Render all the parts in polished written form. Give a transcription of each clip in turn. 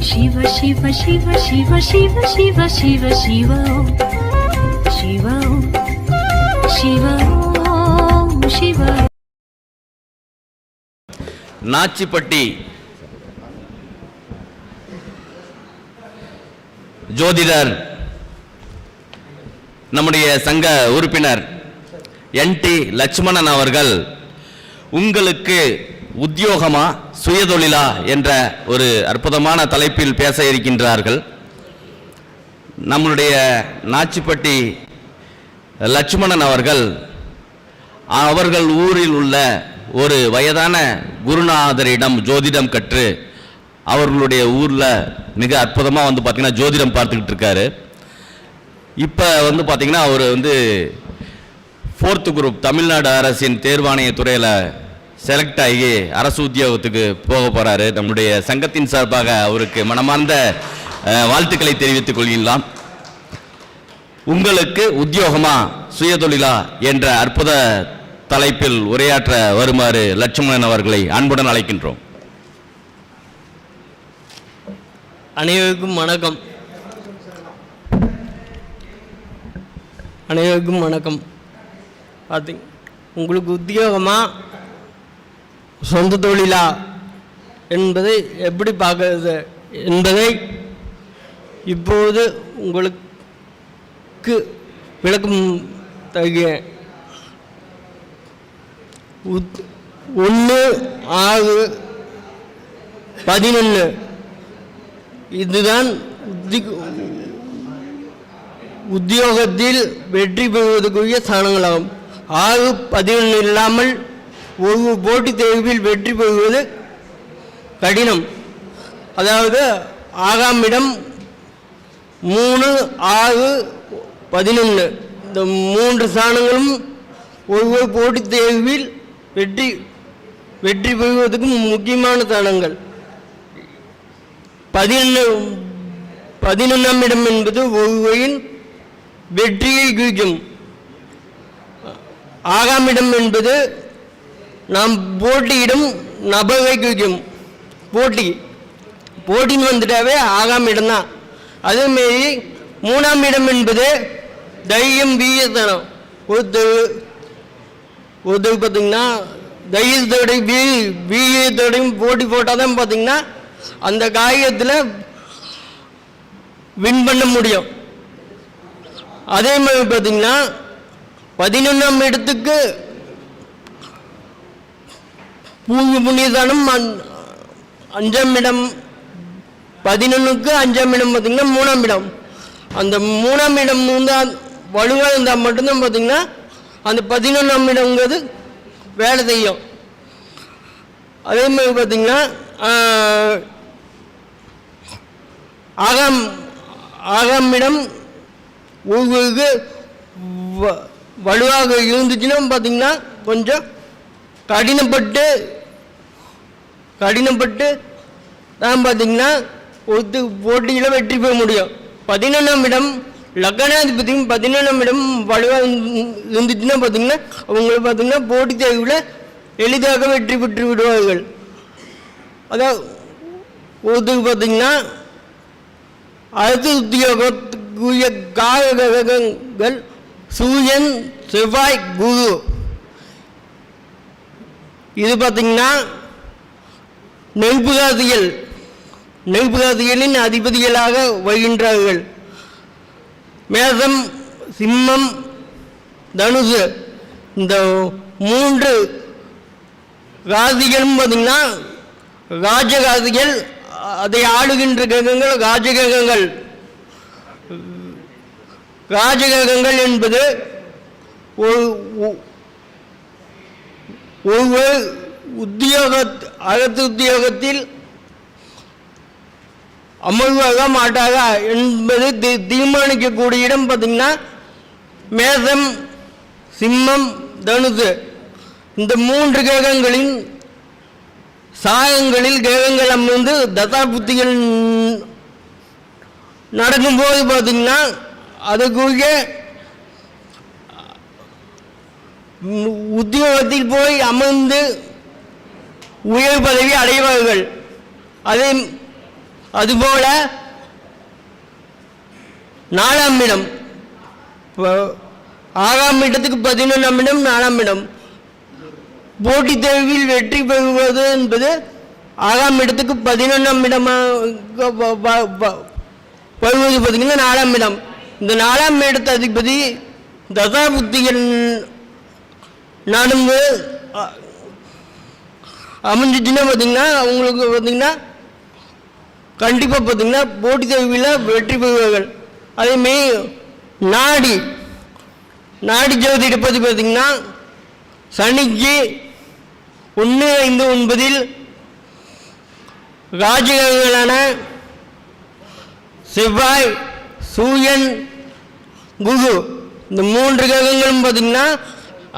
शिव शिव शिव शिव शिव शिव शिव शिव शिव शिव शिव நாச்சிப்பட்டி ஜோதிடர் நம்முடைய சங்க உறுப்பினர் NT லட்சுமணன் அவர்கள் உங்களுக்கு உத்தியோகமா சுயதொழிலா என்ற ஒரு அற்புதமான தலைப்பில் பேச இருக்கின்றார்கள். நம்முடைய நாச்சிப்பட்டி லட்சுமணன் அவர்கள் ஊரில் உள்ள ஒரு வயதான குருநாதரிடம் ஜோதிடம் கற்று அவர்களுடைய ஊரில் மிக அற்புதமாக பார்த்தீங்கன்னா ஜோதிடம் பார்த்துக்கிட்டு இருக்காரு. இப்போ பார்த்தீங்கன்னா அவர் 4th குரூப் தமிழ்நாடு அரசின் தேர்வாணைய துறையில் செலக்ட் ஆகி அரசு உத்தியோகத்துக்கு போக போகிறாரு. நம்முடைய சங்கத்தின் சார்பாக அவருக்கு மனமார்ந்த வாழ்த்துக்களை தெரிவித்துக் கொள்கிறோம். உங்களுக்கு உத்தியோகமா சுயதொழிலா என்ற அற்புத தலைப்பில் உரையாற்ற வருமாறு லட்சுமணன் அவர்களை அன்புடன் அழைக்கின்றோம். அனைவருக்கும் வணக்கம். அனைவருக்கும் வணக்கம். பார்த்தீங்க, உங்களுக்கு உத்தியோகமா சொந்த தொழிலா என்பதை எப்படி பார்க்கறது என்பதை இப்போது உங்களுக்கு விளக்கம் தருகிறேன். 1/6/11 இதுதான் உத்தியோகத்தில் வெற்றி பெறுவதற்குரிய ஸ்தானங்களாகும். 6/11 இல்லாமல் ஒரு போட்டித் தேர்வில் வெற்றி பெறுவது கடினம். அதாவது 6ஆம் இடம் 3, 6, 11 இந்த 3 ஸ்தானங்களும் ஒவ்வொரு போட்டித் தேர்வில் வெற்றி பெறுவதற்கு முக்கியமான ஸ்தானங்கள். 11ஆம் இடம் என்பது ஒருவரின் வெற்றியை குறிக்கும். 6ஆம் இடம் என்பது நாம் போட்டியிடும் நபரை குறிக்கும். போட்டின்னு வந்துட்டாவே 6ஆம் இடம் தான். அதேமாரி 3ஆம் இடம் என்பது தைரியம் வீரத்தனம். ஒருத்தர் பார்த்தீங்கன்னா தைரியத்தோடையும் வீரியத்தோடையும் போட்டி போட்டால் தான் பார்த்தீங்கன்னா அந்த காரியத்தில் வின் பண்ண முடியும். அதே மாதிரி பார்த்தீங்கன்னா 11ஆம் இடத்துக்கு பூர்வ புண்ணியதானம் 5ஆம் இடம். 11க்கு 5ஆம் இடம் பார்த்தீங்கன்னா 3ஆம் இடம். அந்த 3ஆம் இடம் வலுவாக இருந்தால் மட்டும்தான் பார்த்தீங்கன்னா அந்த 11ஆம் இடங்கிறது வேலை செய்யும். அதே மாதிரி பார்த்தீங்கன்னா 6ஆம் இடம் ஒவ்வொருக்கு வலுவாக இருந்துச்சுன்னா பார்த்தீங்கன்னா கொஞ்சம் கடினப்பட்டு தான் பார்த்தீங்கன்னா ஒரு போட்டியில் வெற்றி பெற முடியும். 11ஆம் இடம் லக்னாதிபதியும் 11ஆம் இடம் வலுவாக இருந்துச்சுன்னா பார்த்தீங்கன்னா அவங்களை பார்த்தீங்கன்னா போட்டித் தேர்வில் எளிதாக வெற்றி பெற்று விடுவார்கள். அதாவது ஒருத்தருக்கு பார்த்தீங்கன்னா அரசு உத்தியோகத்துக்குரிய காரகங்கள் சூரியன், செவ்வாய், குரு. இது பார்த்தீங்கன்னா நெருப்பு ராசிகளின் அதிபதிகளாக வருகின்றார்கள். மேசம், சிம்மம், தனுசு இந்த 3 ராசிகளும் பார்த்தீங்கன்னா ராஜராசிகள். அதை ஆளுகின்ற கிரகங்கள் ராஜகிரகங்கள் என்பது ஒவ்வொரு அரசு உத்தியோகத்தில் அமர்வாக மாட்டாக என்பது தீர்மானிக்கக்கூடிய இடம் பார்த்தீங்கன்னா மேசம், சிம்மம், தனுசு இந்த 3 கிரகங்களின் சாகங்களில் கிரகங்கள் அமர்ந்து தசா புத்திகள் நடக்கும்போது பார்த்தீங்கன்னா அதுக்குரிய உத்தியோகத்தில் போய் அமர்ந்து உயர் பதவி அடைவார்கள். அதுபோல 4ஆம் இடம், ஆறாம் இடத்துக்கு 11ஆம் இடம், 4ஆம் இடம். போட்டித் தேர்வில் வெற்றி பெறுவது என்பது 6ஆம் இடத்துக்கு 11ஆம் இடமாக வருவது பார்த்தீங்கன்னா 4ஆம் இடம். இந்த 4ஆம் இடத்து அதிபதி தசாபுத்திகள் நடந்து அமைஞ்சிச்சுன்னா பார்த்தீங்கன்னா அவங்களுக்கு பார்த்தீங்கன்னா கண்டிப்பாக பார்த்தீங்கன்னா போட்டித் தேர்வில் வெற்றி பெறுவார்கள். அதேமாரி நாடி ஜோதிட பற்றி பார்த்தீங்கன்னா சனிக்கு 1, 5, 9 ராஜகிரகங்களான செவ்வாய், சூரியன், குரு இந்த 3 கிரகங்களும் பார்த்தீங்கன்னா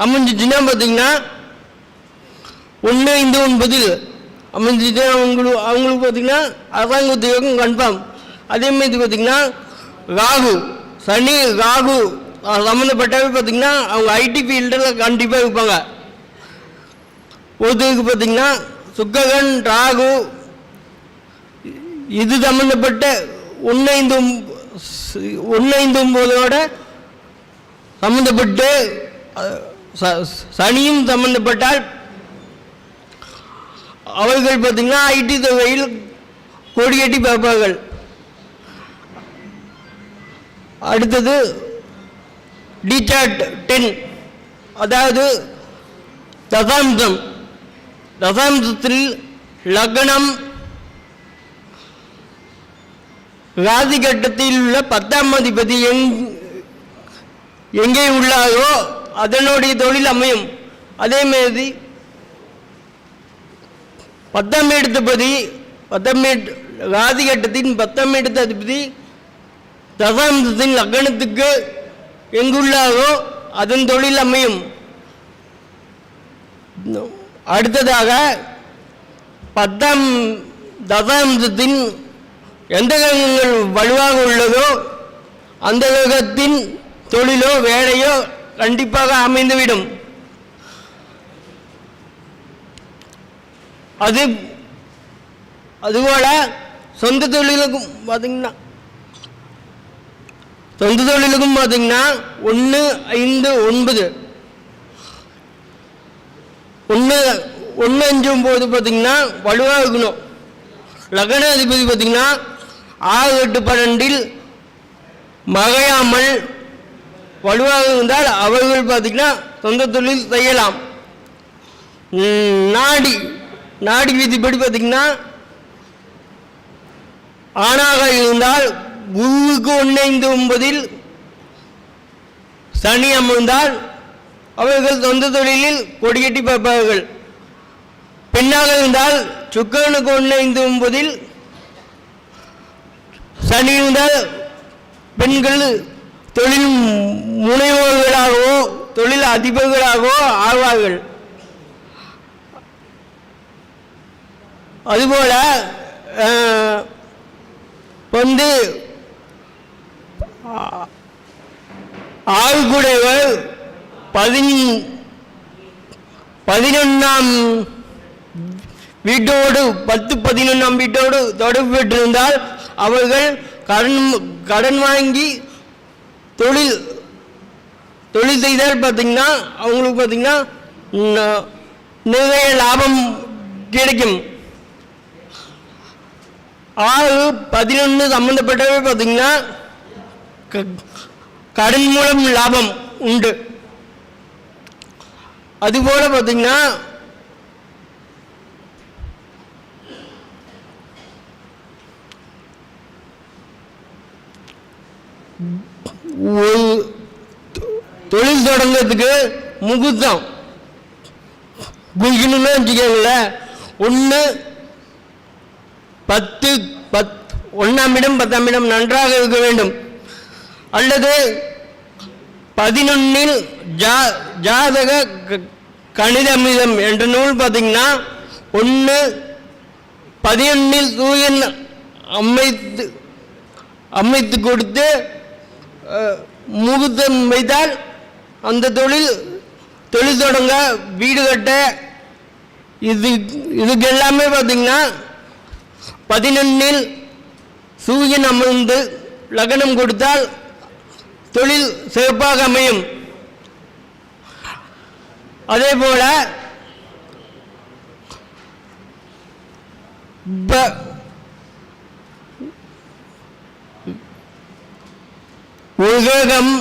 அமைஞ்சிச்சுன்னா பார்த்தீங்கன்னா 1, 5, 9 அமைஞ்சிச்சு அவங்களுக்கு பார்த்தீங்கன்னா அரசாங்க உத்தியோகம் கன்ஃபார்ம். அதேமாதிரி பார்த்தீங்கன்னா சனி ராகு சம்மந்தப்பட்டவை பார்த்தீங்கன்னா அவங்க ஐடி ஃபீல்டில் கண்டிப்பாக இருப்பாங்க. ஒருத்தருக்கு பார்த்தீங்கன்னா சுக்கரன் ராகு இது சம்மந்தப்பட்ட 1, 5, 9 சம்மந்தப்பட்டு சனியும் சம்மந்தப்பட்டால் அவர்கள் பார்த்தீங்கன்னா ஐடி துறையில் கொடியேற்றி பார்ப்பார்கள். அடுத்தது டிசார்ட் 10, அதாவது தசாம்சத்தில் லக்னம் ராசி கட்டத்தில் உள்ள 10ஆம் அதிபதி எங்கே உள்ளாரோ அதனுடைய தொழில் அமையும். அதேமாதிரி 10ஆம் இடத்துபதி ராசி கட்டத்தின் 10ஆம் இடத்து அதிபதி தசாம்சத்தின் லக்னத்துக்கு எங்குள்ளாரோ அதன் தொழில் அமையும். அடுத்ததாக 10ஆம் தசாம்சத்தின் எந்த கிரகங்கள் வலுவாக உள்ளதோ அந்த கிரகத்தின் தொழிலோ வேலையோ கண்டிப்பாக அமைந்துவிடும். அதுபோல சொந்த தொழிலுக்கும் பார்த்தீங்கன்னா 1, 5, 9 1, 5, 9 பார்த்தீங்கன்னா வலுவாக இருக்கணும். லக்ன அதிபதி பார்த்தீங்கன்னா 6, 8, 12 மகையாமல் வலுவாக இருந்தால் அவர்கள் பார்த்தீங்கன்னா சொந்த தொழில் செய்யலாம். நாடி விதிப்படி பார்த்தீங்கன்னா ஆணாக இருந்தால் குருவுக்கு 1, 5, 9 சனி அமர்ந்தால் அவர்கள் சொந்த தொழிலில் கொடியேற்றி பார்ப்பார்கள். பெண்ணாக இருந்தால் சுக்கிரனுக்கு 1, 5, 9 சனி இருந்தால் பெண்கள் தொழில் முனைவோர்களாகவோ தொழில் அதிபர்களாகவோ ஆவார்கள். அதுபோல வந்து ஆழ்குடைவர் 11ஆம் வீட்டோடு 10, 11ஆம் வீட்டோடு தொடர்பு பெற்றிருந்தால் அவர்கள் கடன் வாங்கி தொழில் செய்தால் பார்த்தீங்கன்னா அவங்களுக்கு பார்த்தீங்கன்னா நிறைய லாபம் கிடைக்கும். 6, 11 சம்பந்தப்பட்டவை பார்த்தீங்கன்னா கடன் மூலம் லாபம் உண்டு. அதுபோல பார்த்தீங்கன்னா தொழில் தொடங்கிறதுக்கு முகூர்த்தம் குளிக்கணும்னு வச்சுக்கோங்களேன். 1, 10, 1ஆம் இடம் 10ஆம் இடம் நன்றாக இருக்க வேண்டும். அல்லது 11 ஜாதக கணிதமிதம் என்ற நூல் பார்த்தீங்கன்னா 1, 11 சூரியன் அமைத்து கொடுத்து முகூர்த்தம் வைத்தால் அந்த தொழில் தொடங்க வீடு கட்ட இதுக்கு எல்லாமே பார்த்தீங்கன்னா 11 சூரியன் அமர்ந்து லக்னம் கொடுத்தால் தொழில் சிறப்பாக அமையும். அதே போல உலகம்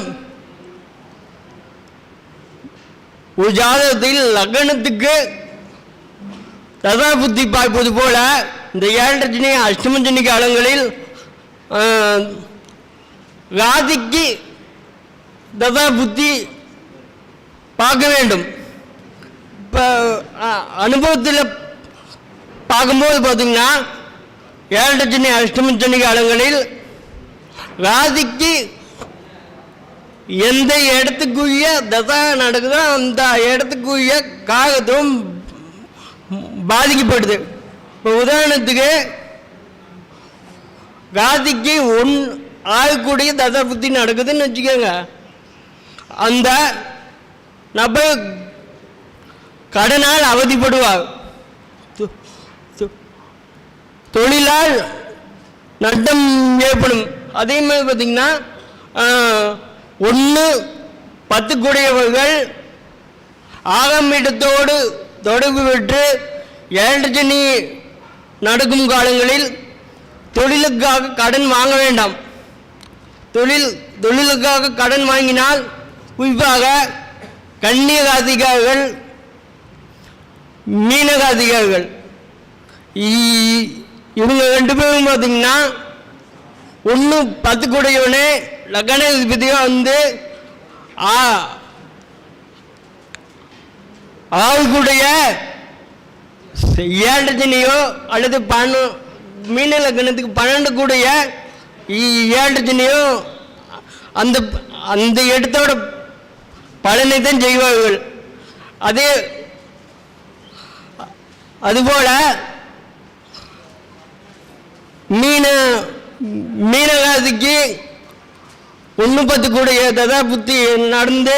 ஒரு ஜாதகத்தில் லக்னத்துக்கு தசா புத்தி பார்ப்பது போல இந்த 7.5 அஷ்டமஞ்சனி காலங்களில் ராசிக்கு தசா புத்தி பார்க்க வேண்டும். இப்போ அனுபவத்தில் பார்க்கும்போது பார்த்தீங்கன்னா 7.5 அஷ்டமஞ்சனி காலங்களில் ராசிக்கு எந்த இடத்துக்குரிய தசா நடக்குதோ அந்த இடத்துக்குரிய காகத்துவம் பாதிக்கப்படுது. இப்போ உதாரணத்துக்கு ராசிக்கு ஆகக்கூடிய தசா புத்தி நடக்குதுன்னு வச்சுக்கோங்க. அந்த நபர் கடனால் அவதிப்படுவார், தொழிலால் நட்டம் ஏற்படும். அதே மாதிரி பார்த்தீங்கன்னா 1-10 கூடியவர்கள் ஆகம் இடத்தோடு தொடர்பு பெற்று 7.5 நடக்கும் காலங்களில் தொழிலுக்காக கடன் வாங்க வேண்டாம். தொழிலுக்காக கடன் வாங்கினால் குறிப்பாக கன்னியராசிக்காரர்கள், மீனராசிக்காரர்கள் இவங்க 2 பேரும் பார்த்தீங்கன்னா 1-10 கூடியவனே லக்னாதிபதியாக வந்து அவர்களுடைய 7.5 அல்லது மீன லக்னத்துக்கு 12 கூடிய 7.5 அந்த அந்த இடத்தோட பலனை தான் செய்வார்கள். அதுபோல மீனராசிக்கு 1-10 கூடிய தசா புத்தி நடந்து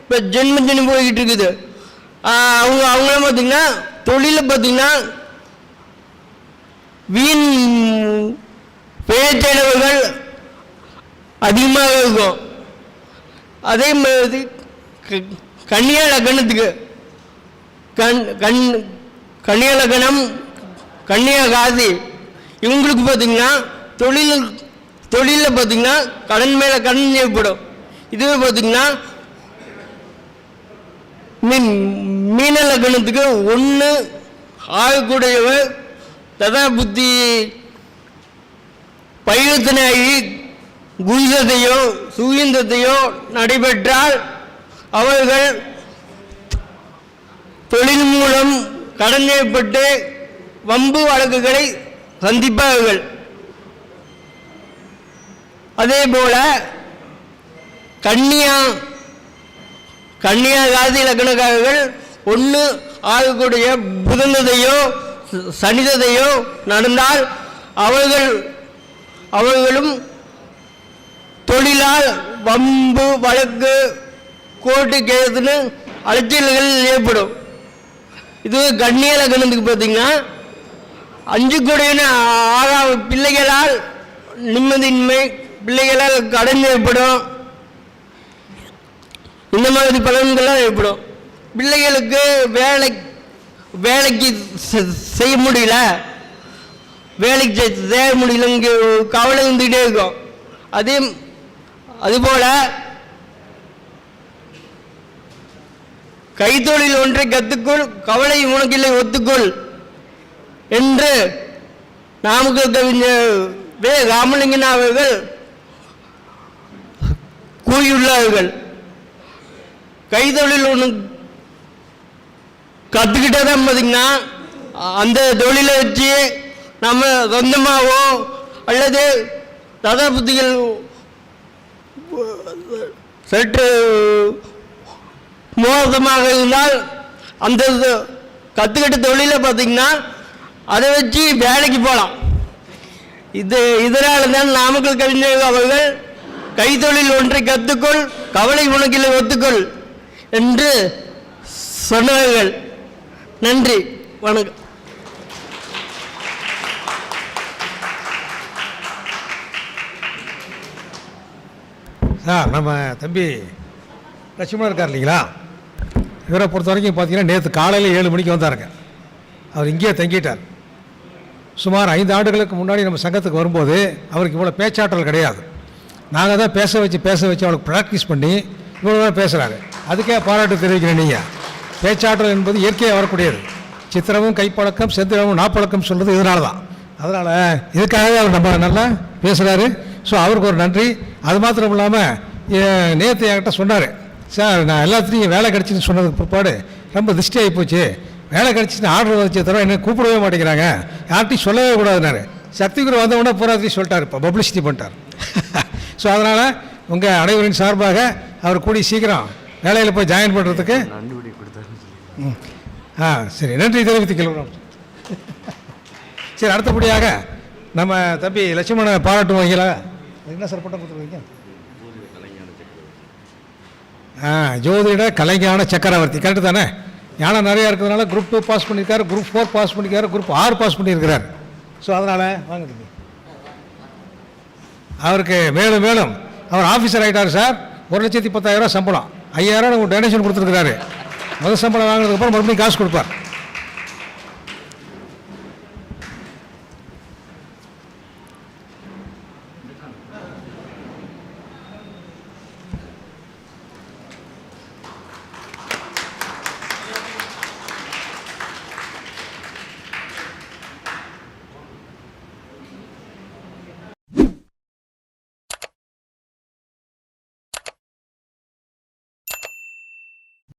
இப்போ ஜென்மத்தினு போய்கிட்டு இருக்குது. அவங்களாம் பார்த்தீங்கன்னா தொழிலை பார்த்தீங்கன்னா வீண் பேச்செலவுகள் அதிகமாக இருக்கும். அதே மாதிரி கன்னியா லக்னத்துக்கு கன்னியா லக்னம், கன்னியா ராசி இவங்களுக்கு பார்த்தீங்கன்னா தொழிலில் பார்த்தீங்கன்னா கடன் மேலே கடன் ஏற்படும். இதுவே பார்த்தீங்கன்னா மீன லக்னத்துக்கு 1 ஆகக்கூடியவர் ததா புத்தி பரிவர்த்தனையாகி குருசத்தையோ சுயந்தத்தையோ நடைபெற்றால் அவர்கள் தொழில் மூலம் கடன் ஏற்பட்டு வம்பு வழக்குகளை சந்திப்பார்கள். அதே போல கன்னியா ராசி லக்னக்காரர்கள் 1 ஆகக்கூடிய புதனதையோ சனிததையோ நடந்தால் அவர்களும் தொழிலால் வம்பு வழக்கு கோர்ட்டு கேஸுன்னு அலைச்சல்கள் ஏற்படும். இது கன்னியா லக்னத்துக்கு பார்த்தீங்கன்னா 5 கூடிய பிள்ளைகளால் நிம்மதியின்மை, பிள்ளைகளால் கடன் ஏற்படும். இந்த மாதிரி பலன்கள்லாம் ஏற்படும். பிள்ளைகளுக்கு வேலைக்கு செய்ய முடியல, வேலைக்கு செய்ய முடியல, இங்கே கவலை வந்துகிட்டே இருக்கும். அதுபோல கைத்தொழில் ஒன்றை கற்றுக்கொள், கவலை உனக்கில்லை ஒத்துக்கொள் என்று நாமக்கல் கவிஞர் ராமலிங்கன் அவர்கள் கூறியுள்ளார்கள். கைத்தொழில் ஒன்று கற்றுக்கிட்டே தான் பார்த்தீங்கன்னா அந்த தொழிலை வச்சு நம்ம சொந்தமாகவோ அல்லது ததா புத்திகள் சற்று மோசமாக இருந்தால் அந்த கற்றுக்கிட்ட தொழிலை பார்த்தீங்கன்னா அதை வச்சு வேலைக்கு போகலாம். இதனால தான் நாமக்கல் கவிஞர் அவர்கள் கைத்தொழில் ஒன்றை கற்றுக்கொள், கவலை உனக்கில்லை ஒத்துக்கொள் என்று சொன்னார்கள். நன்றி, வணக்கம். சார் நம்ம தம்பி லட்சுமணன் இருக்கார் இல்லைங்களா, இவரை பொறுத்த வரைக்கும் பார்த்தீங்கன்னா நேற்று காலையில் 7 மணிக்கு வந்தாருங்க. அவர் இங்கேயே தங்கிட்டார். சுமார் 5 ஆண்டுகளுக்கு முன்னாடி நம்ம சங்கத்துக்கு வரும்போது அவருக்கு இவ்வளோ பேச்சாற்றல் கிடையாது. நாங்கள் தான் பேச வச்சு அவளுக்கு ப்ராக்டிஸ் பண்ணி இவ்வளோ தான் பேசுகிறாரு. அதுக்கே பாராட்டு தெரிவிக்கிறேன். நீங்கள் பேச்சாற்றல் என்பது இயற்கையாக வரக்கூடியது. சித்திரமும் கைப்பழக்கம் செந்திரமும் நாப்பழக்கம் சொல்கிறது இதனால தான். அதனால் இதுக்காகவே அவர் நம்ம நல்லா பேசுகிறாரு. ஸோ அவருக்கு ஒரு நன்றி. அது மாத்திரம் இல்லாமல் நேற்று என்கிட்ட சொன்னார், சார் நான் எல்லாத்துலேயும் வேலை கிடச்சின்னு சொன்னதுக்கு பிற்பாடு ரொம்ப திருஷ்டி ஆகி போச்சு, வேலை கிடச்சின்னு ஆர்டர் வச்ச தவிர என்ன கூப்பிடவே மாட்டேங்கிறாங்க, யார்ட்டையும் சொல்லவே கூடாதுனாரு. சக்திகுரு வந்தவுடனே பூராத்தையும் சொல்லிட்டார், இப்போ பப்ளிசிட்டி பண்ணிட்டார். ஸோ அதனால் உங்கள் அனைவரின் சார்பாக அவர் கூடி சீக்கிரம் வேலையில் போய் ஜாயின் பண்ணுறதுக்கு சரி நன்றி தெரிவித்துக் கொள்கிறோம். சரி, அடுத்தபடியாக நம்ம தம்பி லட்சுமண பாராட்டு வகையில் என்ன சார் பட்டம் கொடுத்துருக்கீங்க? ஜோதிட கலைஞான சக்கரவர்த்தி. கரெக்டு தானே? ஞானம் நிறையா இருக்கிறதுனால குரூப் 2 பாஸ் பண்ணியிருக்காரு, குரூப் 4 பாஸ் பண்ணியிருக்காரு, குரூப் 6 பாஸ் பண்ணியிருக்கிறார். ஸோ அதனால் வாங்க தம்பி, அவருக்கு மேலும் மேலும் அவர் ஆஃபீஸர் ஆகிட்டார் சார். 1,10,000 சம்பளம், 5,000 டொனேஷன் கொடுத்துருக்கிறாரு. முதல் சம்பளம் வாங்கினதுக்கப்புறம் மறுபடியும் காசு கொடுப்பார்.